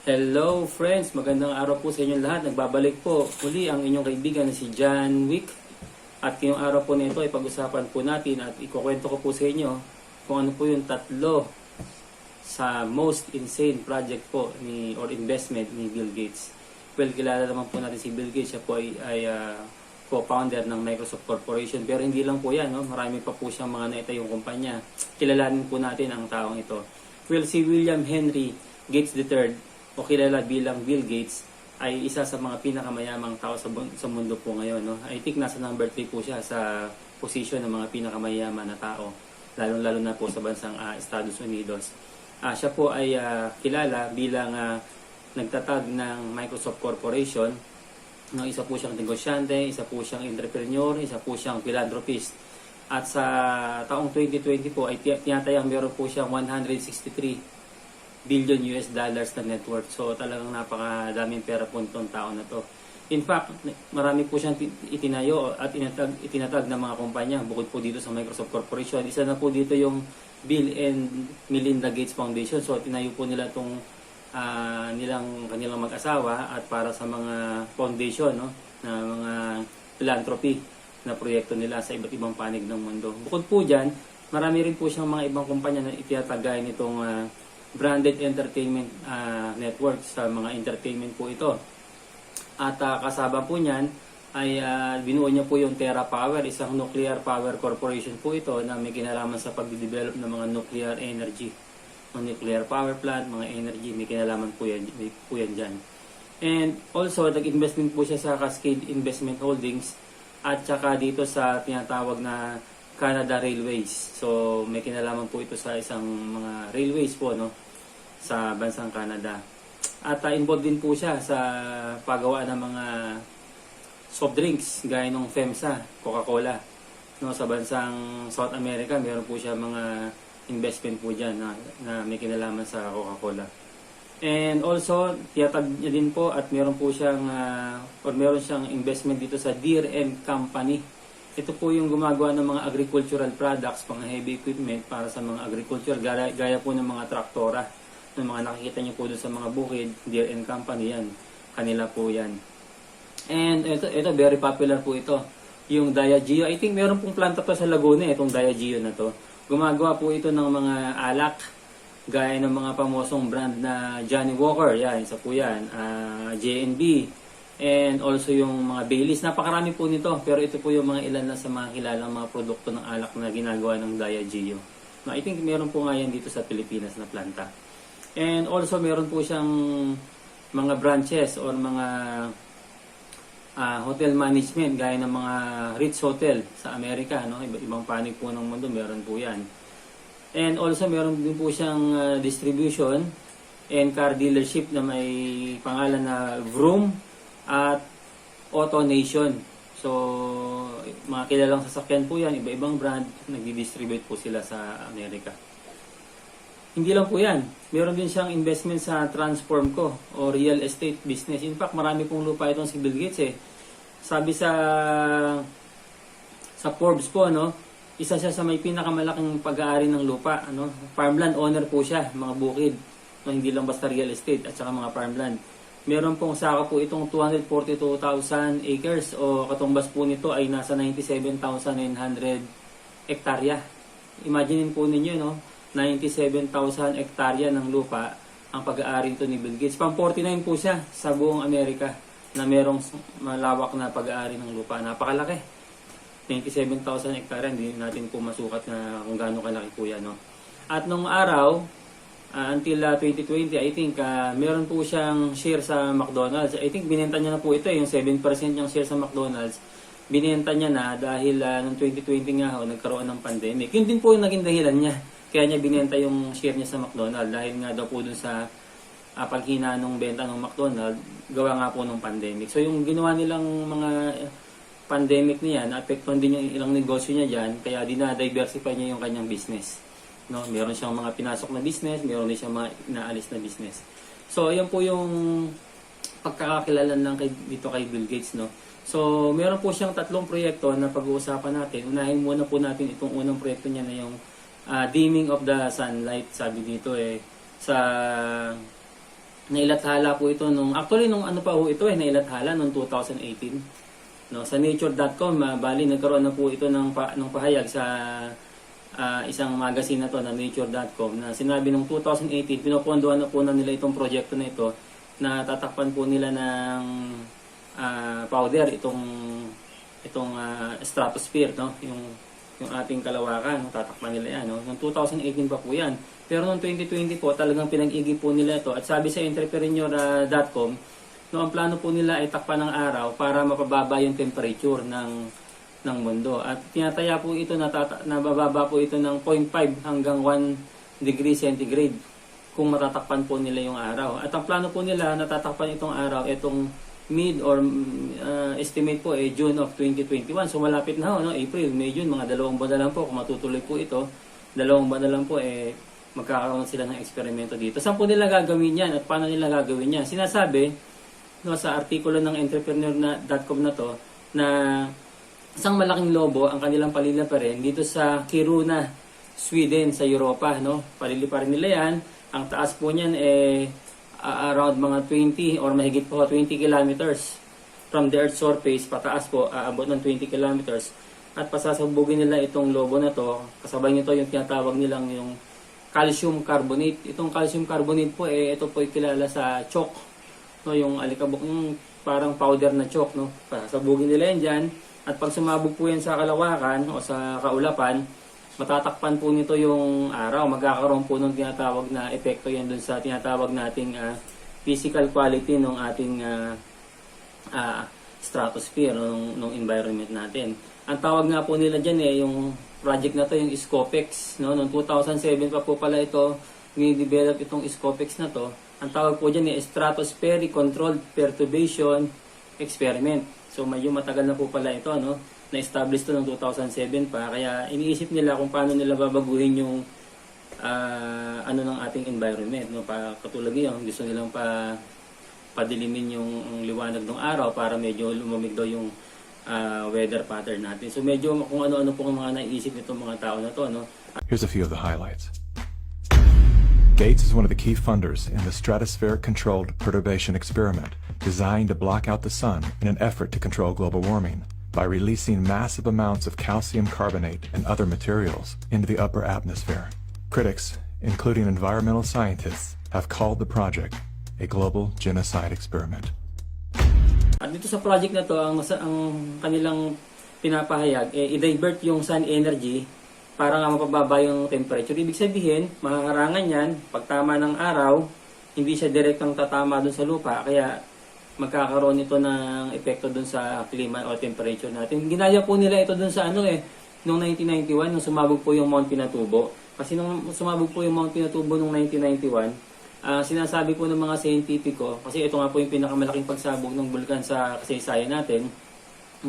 Hello friends, magandang araw po sa inyong lahat. Nagbabalik po uli ang inyong kaibigan na si John Wick. At ngayong araw po nito ay pag-usapan po natin at ikukwento ko po sa inyo kung ano po yung tatlo sa most insane project po or investment ni Bill Gates. Well, kilala naman po natin si Bill Gates. Siya po ay co-founder ng Microsoft Corporation. Pero hindi lang po yan, no? Marami pa po siyang mga naitayong kumpanya. Kilalanin po natin ang taong ito. Well, si William Henry Gates III o kilala bilang Bill Gates ay isa sa mga pinakamayamang tao sa mundo po ngayon. No? I think nasa number 3 po siya sa position ng mga pinakamayaman na tao, lalo-lalo na po sa bansang Estados Unidos. Siya po ay kilala bilang nagtatag ng Microsoft Corporation. No, isa po siyang negosyante, isa po siyang entrepreneur, isa po siyang philanthropist. At sa taong 2020 po ay tinatayang meron po siyang 163 billion US dollars na net worth. So talagang napakadaming pera po nitong tao na to. In fact, marami po siyang itinayo at itinatag ng mga kumpanya bukod po dito sa Microsoft Corporation. Isa na po dito yung Bill and Melinda Gates Foundation. So tinayo po nila itong kanilang mag-asawa at para sa mga foundation, no, na mga philanthropy na proyekto nila sa iba't ibang panig ng mundo. Bukod po dyan, marami rin po siyang mga ibang kumpanya na itinatagay nitong branded entertainment network. Sa mga entertainment po ito. At kasama po niyan ay binuo niya po yung TerraPower, isang nuclear power corporation po ito na may kinalaman sa pagde-develop ng mga nuclear energy. Mga nuclear power plant, mga energy, may kinalaman po yan dyan. And also, nag-investment po siya sa Cascade Investment Holdings at saka dito sa tinatawag na Canada Railways. So, may kinalaman po ito sa isang mga railways po, no, sa bansang Canada. At involved din po siya sa paggawa ng mga soft drinks gaya ng FEMSA, Coca-Cola. No, sa bansang South America, meron po siya mga investment po dyan na may kinalaman sa Coca-Cola. And also, tiyatag niya din po at meron po siyang meron siyang investment dito sa Deere & Company. Ito po yung gumagawa ng mga agricultural products, mga heavy equipment para sa mga agriculture, gaya po ng mga traktora, ng mga nakikita niyo po doon sa mga bukid, Deere & Company yan, kanila po yan. And ito very popular po ito, yung Diageo. I think meron pong planta to sa Laguna, itong Diageo na to. Gumagawa po ito ng mga alak, gaya ng mga pamosong brand na Johnny Walker, yan, isa po yan, J&B, and also yung mga Baileys. Napakarami po nito, pero ito po yung mga ilan na sa mga kilalang mga produkto ng alak na ginagawa ng Diageo. No, I think meron po nga yan dito sa Pilipinas na planta. And also meron po siyang mga branches or mga hotel management gaya ng mga Ritz Hotel sa Amerika, no? Ibang panig po ng mundo, meron po yan. And also meron din po siyang distribution and car dealership na may pangalan na Vroom at AutoNation. So, mga kilalang sasakyan po yan, iba-ibang brand, nagdi-distribute po sila sa Amerika. Hindi lang po yan, meron din siyang investment sa Transformco o real estate business. In fact, marami pong lupa itong si Bill Gates eh. Sabi sa Forbes po, no, isa siya sa may pinakamalaking pag-aari ng lupa, ano, farmland owner po siya, mga bukid, no, hindi lang basta real estate at saka mga farmland. Meron pong saka po itong 242,000 acres o katumbas po nito ay nasa 97,900 hektarya. Imaginein po ninyo, no, 97,000 hektarya ng lupa ang pag-aari ito ni Bill Gates. Pang 49 po siya sa buong Amerika na merong malawak na pag-aari ng lupa. Napakalaki. 97,000 hektarya, hindi natin po masukat na kung gaano kalaki po yan. No? At nung araw, until 2020, I think meron po siyang share sa McDonald's. I think binenta niya na po ito, yung 7% yung share sa McDonald's. Binenta niya na dahil noong 2020 nga nagkaroon ng pandemic. Yun din po yung naging dahilan niya. Kaya niya binenta yung share niya sa McDonald's dahil nga daw po dun sa paghina ng benta ng McDonald's, gawa nga po ng pandemic. So yung ginawa nilang mga pandemic niyan, apektuhan din yung ilang negosyo niya dyan, kaya dinadiversify niya yung kanyang business. No, meron siyang mga pinasok na business, meron din siyang mga inaalis na business. So ayan po yung pagkakakilala lang dito kay Bill Gates, no. So meron po siyang tatlong proyekto na pag-uusapan natin. Unahin muna po natin itong unang proyekto niya na yung dimming of the sunlight, sabi dito sa nailathala po ito nung ano pa po ito nailathala nung 2018. No, sa nature.com, bali nagkaroon na po ito ng pahayag sa isang magazine na to na nature.com na sinabi nung 2018 pinopondohan na po na nila itong proyekto na ito na tatakpan po nila ng powder itong stratosphere, no, yung ating kalawakan, tatakpan nila yan, no. Noong 2018 pa po yan, pero noong 2020 po talagang pinag-igi po nila ito at sabi sa entrepreneur.com no, ang plano po nila ay takpan ng araw para mapababa yung temperature ng mundo. At tinataya po ito, nabababa po ito ng 0.5 hanggang 1 degree centigrade kung matatakpan po nila yung araw. At ang plano po nila natatakpan itong araw, itong mid or estimate po June of 2021. So malapit na ho, no? April, May, June, mga 2 buwan na lang po kung matutuloy po ito. 2 buwan na lang po magkakaroon sila ng eksperimento dito. Saan po nila gagawin yan at paano nila gagawin yan? Sinasabi no, sa artikulo ng entrepreneur.com na to na isang malaking lobo ang kanilang paliliparin dito sa Kiruna, Sweden, sa Europa, no? Paliliparin nila yan. Ang taas po niyan around mga 20 or mahigit po 20 kilometers from the Earth's surface, pataas po, aabot ng 20 kilometers. At pasasabugin nila itong lobo na to. Kasabay nito yung tinatawag nilang yung calcium carbonate. Itong calcium carbonate po, ito po ay kilala sa chalk. No, yung alikabok, yung parang powder na chalk. No? Pasasabugin nila yan dyan. At pag sumabog po yan sa kalawakan o sa kaulapan, matatakpan po nito yung araw. Magkakaroon po ng tinatawag na epekto yan dun sa tinatawag nating physical quality ng ating stratosphere, ng environment natin. Ang tawag nga po nila dyan yung project na to, yung Scopex. No? Noong 2007 pa po pala ito, ni-develop itong Scopex na to. Ang tawag po dyan Stratospheric Controlled Perturbation Experiment. So medyo matagal na po pala ito, no? Na-establish to noong 2007 pa. Kaya iniisip nila kung paano nila babaguhin yung ng ating environment, no? Katulad ngayon, gusto nilang padilimin yung liwanag ng araw para medyo lumamig daw yung weather pattern natin. So medyo kung ano-ano po ang mga naiisip nitong mga tao na to, no? Here's a few of the highlights. Gates is one of the key funders in the Stratospheric Controlled Perturbation Experiment, designed to block out the sun in an effort to control global warming by releasing massive amounts of calcium carbonate and other materials into the upper atmosphere. Critics, including environmental scientists, have called the project a global genocide experiment. At dito sa project na to, ang kanilang pinapahayag, i-divert yung sun energy para nga mapababa yung temperature. Ibig sabihin, makakarangan yan, pag tama ng araw, hindi siya direktang tatama dun sa lupa, kaya magkakaroon ito ng epekto dun sa klima o temperature natin. Ginaya po nila ito dun sa noong 1991, nung sumabog po yung Mount Pinatubo. Kasi nung sumabog po yung Mount Pinatubo noong 1991, sinasabi po ng mga scientifico, kasi ito nga po yung pinakamalaking pagsabog ng bulkan sa kasaysayan natin,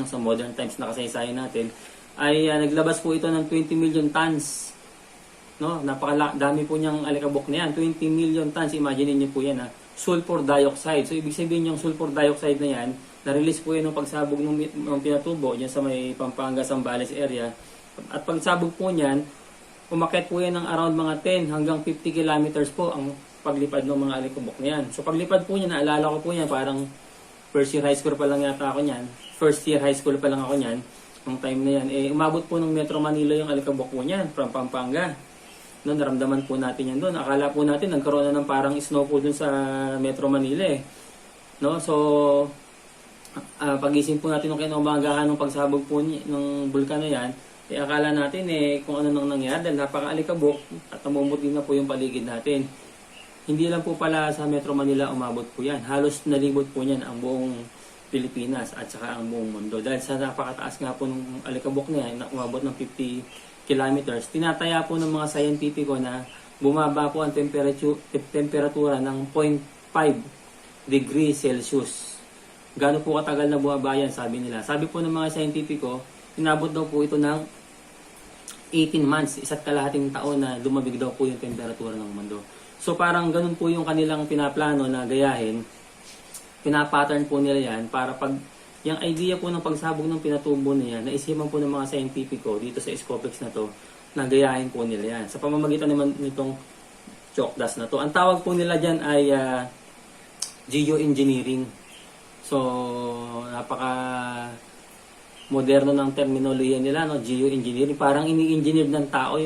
sa modern times na kasaysayan natin, ay naglabas po ito ng 20 million tons. No? Napakadami po niyang alikabok na yan. 20 million tons, imagine niyo po yan, sulfur dioxide. So ibig sabihin yung sulfur dioxide na yan, na-release po yan ng pagsabog ng Pinatubo, dyan sa may Pampanga, Zambales area. At pagsabog po niyan, umakyat po yan ng around mga 10 hanggang 50 kilometers po ang paglipad ng mga alikabok na yan. So paglipad po niya, naalala ko po yan, parang first year high school pa lang yata ako niyan. First year high school pa lang ako niyan. Nung time na yan, umabot po ng Metro Manila yung alikabok po niyan from Pampanga. No, naramdaman po natin yan doon. Akala po natin nagkaroon na ng parang snowfall doon sa Metro Manila No, so pagising po natin nung kinaumagahan ng pagsabog po ng bulkan na yan, akala natin kung ano nang nangyari dahil napaka-alikabok at namumuti na po yung paligid natin. Hindi lang po pala sa Metro Manila umabot po yan. Halos nalibot po niyan ang buong Pilipinas at saka ang buong mundo. Dahil sa napakataas nga po ng alikabok na yan, na umabot ng 50 kilometers, tinataya po ng mga scientifico na bumaba po ang temperatura ng 0.5 degree Celsius. Gaano po katagal na bumaba yan, sabi nila. Sabi po ng mga scientifico, inabot daw po ito ng 18 months, 1.5 taon na lumabig daw po yung temperatura ng mundo. So parang ganun po yung kanilang pinaplano na gayahin. Pinapattern po nila yan para pag yung idea po ng pagsabog ng Pinatubo na yan, naisipan po ng mga scientifico dito sa Scopex na to, na gayahin po nila yan. Sa pamamagitan naman nitong chalk dust na to. Ang tawag po nila dyan ay geoengineering. So, napaka moderno ng terminolohiya nila, no? Geoengineering. Parang ini-engineer ng tao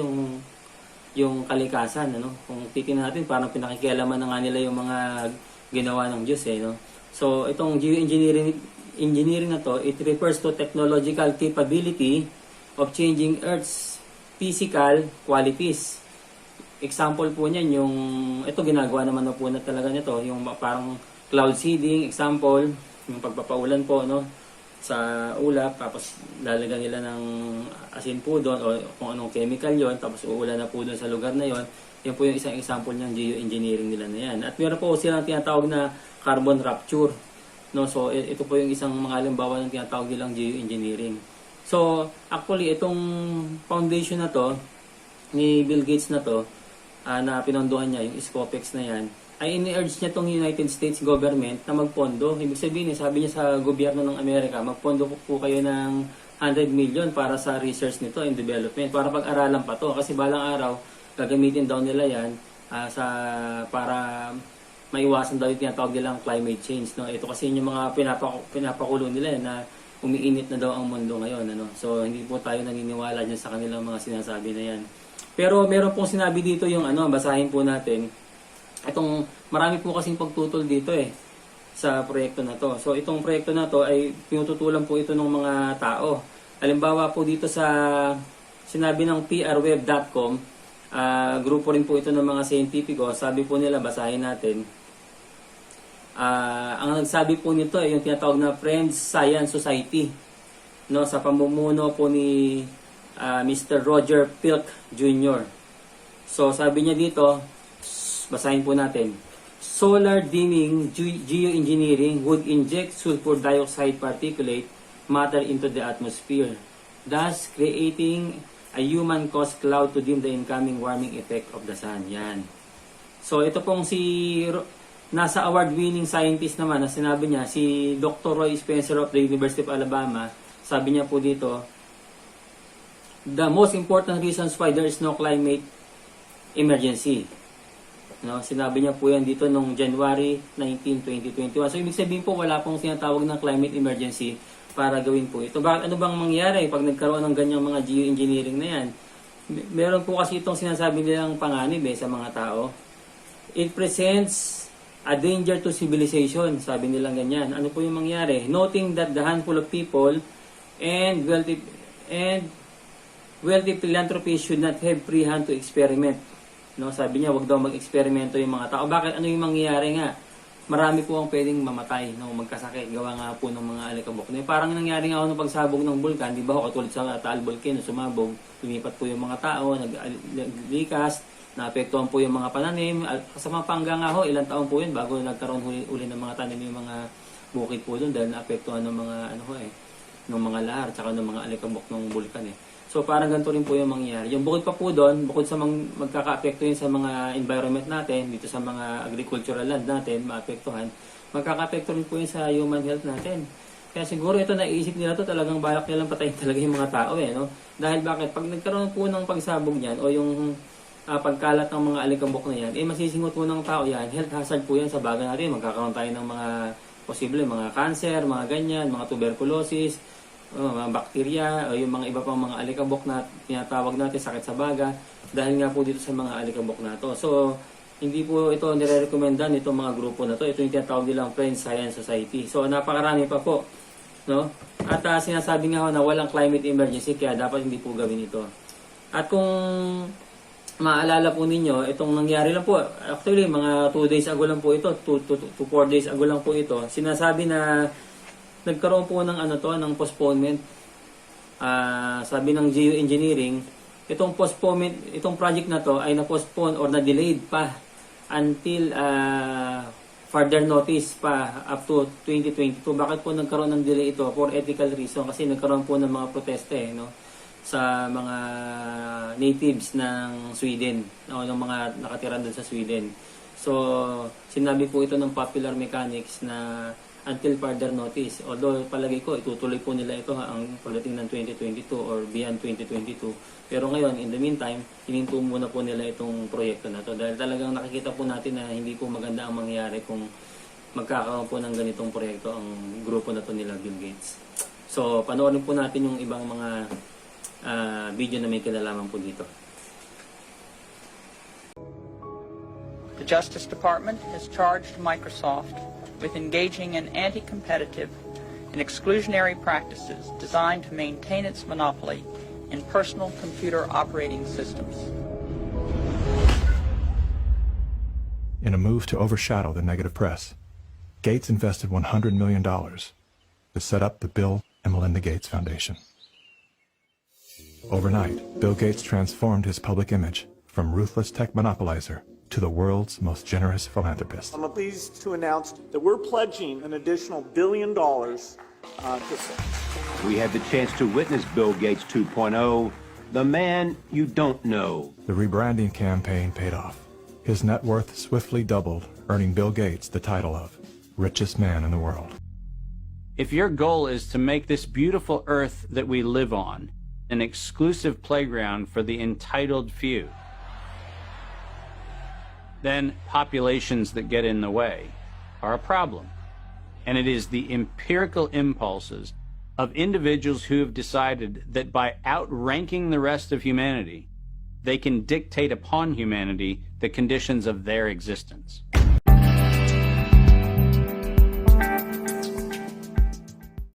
yung kalikasan, ano? Kung titingnan natin, parang pinakikialaman na nga nila yung mga ginawa ng Diyos, no? So, itong engineering na to, it refers to technological capability of changing Earth's physical qualities. Example po niyan, ito ginagawa naman na po na talaga nito, yung parang cloud seeding, example, yung pagpapaulan po, no? Sa ulap, tapos lalagyan nila ng asin po doon o kung anong chemical yon, tapos uulan na po doon sa lugar na yon. Yan po yung isang example ng geoengineering nila na yan. At meron po silang tinatawag na carbon rapture, no? So ito po yung isang mga halimbawa ng tinatawag nilang geoengineering. So actually itong foundation na to ni Bill Gates na to, na pinondohan niya, yung Scopex na yan, ay ini-urge niya itong United States government na magpondo. Ibig sabihin, sabi niya sa gobyerno ng Amerika, magpondo po kayo ng 100 million para sa research nito and development, para pag-aralan pa to. Kasi balang araw, gagamitin daw nila yan para maiwasan daw yung tinatawag nilang climate change. No? Ito kasi yung mga pinapakulo nila na umiinit na daw ang mundo ngayon. Ano? So, hindi po tayo naniniwala dyan sa kanilang mga sinasabi na yan. Pero meron pong sinabi dito yung basahin po natin. Marami po kasing pagtutol dito sa proyekto na to. So itong proyekto na to ay pinututulan po ito ng mga tao. Halimbawa po dito sa sinabi ng prweb.com, grupo rin po ito ng mga scientifico. Sabi po nila, basahin natin. Ang nagsabi po nito ay yung tinatawag na Friends Science Society, no, sa pamumuno po ni Mr. Roger Pilk Jr. So sabi niya dito, basahin po natin. Solar dimming geoengineering would inject sulfur dioxide particulate matter into the atmosphere, thus creating a human-caused cloud to dim the incoming warming effect of the sun. Yan. So ito pong nasa award-winning scientist naman na sinabi niya, si Dr. Roy Spencer of the University of Alabama, sabi niya po dito, the most important reasons why there is no climate emergency. No, sinabi niya po yan dito noong January 19, 2021. So, ibig sabihin po, wala pong sinatawag ng climate emergency para gawin po ito. Ano bang mangyari pag nagkaroon ng ganyang mga geoengineering na yan? Meron po kasi itong sinasabi nilang panganib sa mga tao. It presents a danger to civilization, sabi nilang ganyan. Ano po yung mangyari? Noting that the handful of people and wealthy philanthropists should not have free hand to experiment. No, sabi niya, wag daw mag-eksperimento yung mga tao. Bakit? Ano yung mangyayari nga? Marami po ang pwedeng mamatay, no, magkasakit, gawa nga po ng mga alikabok. Parang nangyari nga nung pagsabog ng bulkan, di ba, katulad sa Taal Volcano, sumabog, lumipat po yung mga tao, naglikas, naapektuhan po yung mga pananim, kasama pa hanggang nga ilang taon po yun bago nagkaroon uli ng mga tanim yung mga bukid po doon dahil naapektuhan ng mga ng mga lahar, tsaka ng mga alikabok ng bulkan So parang ganito rin po yung mangyayari. Yung bukod pa po doon, bukod sa magkaka-apekto yun sa mga environment natin, dito sa mga agricultural land natin, maapektuhan, magkaka-apekto rin po yun sa human health natin. Kaya siguro ito naiisip nila to talagang balak nilang patayin talaga yung mga tao no? Dahil bakit? Pag nagkaroon po ng pagsabog niyan o yung pagkalat ng mga alikabok na yan, masisingot po ng tao yan, health hazard po yan sa baga natin. Magkakaroon tayo ng mga posible, mga cancer, mga ganyan, mga tuberculosis, mga bakterya o yung mga iba pang mga alikabok na tinatawag natin sakit sa baga dahil nga po dito sa mga alikabok na to. So, hindi po ito nire-recomendan itong mga grupo na to. Ito yung tinatawag nilang Friends Science Society. So, napakarami pa po. No? At sinasabi nga na walang climate emergency kaya dapat hindi po gawin ito. At kung maalala po ninyo, itong nangyari lang po, actually mga 2 days ago lang po ito, 2 to 4 days ago lang po ito, sinasabi na nagkaroon po ng ng postponement. Sabi ng geoengineering, itong project na to ay na-postpone or na-delayed pa until further notice pa up to 2022. Bakit po nagkaroon ng delay ito? For ethical reason, kasi nagkaroon po ng mga proteste sa mga natives ng Sweden o ng mga nakatira doon sa Sweden. So, sinabi po ito ng Popular Mechanics na until further notice. Although palagay ko itutuloy po nila ito ang pagdating ng 2022 or beyond 2022. Pero ngayon, in the meantime, hininto muna po nila itong proyekto na to dahil talagang nakikita po natin na hindi po maganda ang mangyayari kung magkakaroon po ng ganitong proyekto ang grupo na to nila Bill Gates. So, panoorin po natin yung ibang mga video na may kinalaman po dito. The Justice Department has charged Microsoft with engaging in anti-competitive and exclusionary practices designed to maintain its monopoly in personal computer operating systems. In a move to overshadow the negative press, Gates invested $100 million to set up the Bill and Melinda Gates Foundation. Overnight, Bill Gates transformed his public image from ruthless tech monopolizer to the world's most generous philanthropist. I'm pleased to announce that we're pledging an additional $1 billion We had the chance to witness Bill Gates 2.0, the man you don't know. The rebranding campaign paid off. His net worth swiftly doubled, earning Bill Gates the title of richest man in the world. If your goal is to make this beautiful earth that we live on an exclusive playground for the entitled few, then populations that get in the way are a problem. And it is the empirical impulses of individuals who have decided that by outranking the rest of humanity, they can dictate upon humanity the conditions of their existence.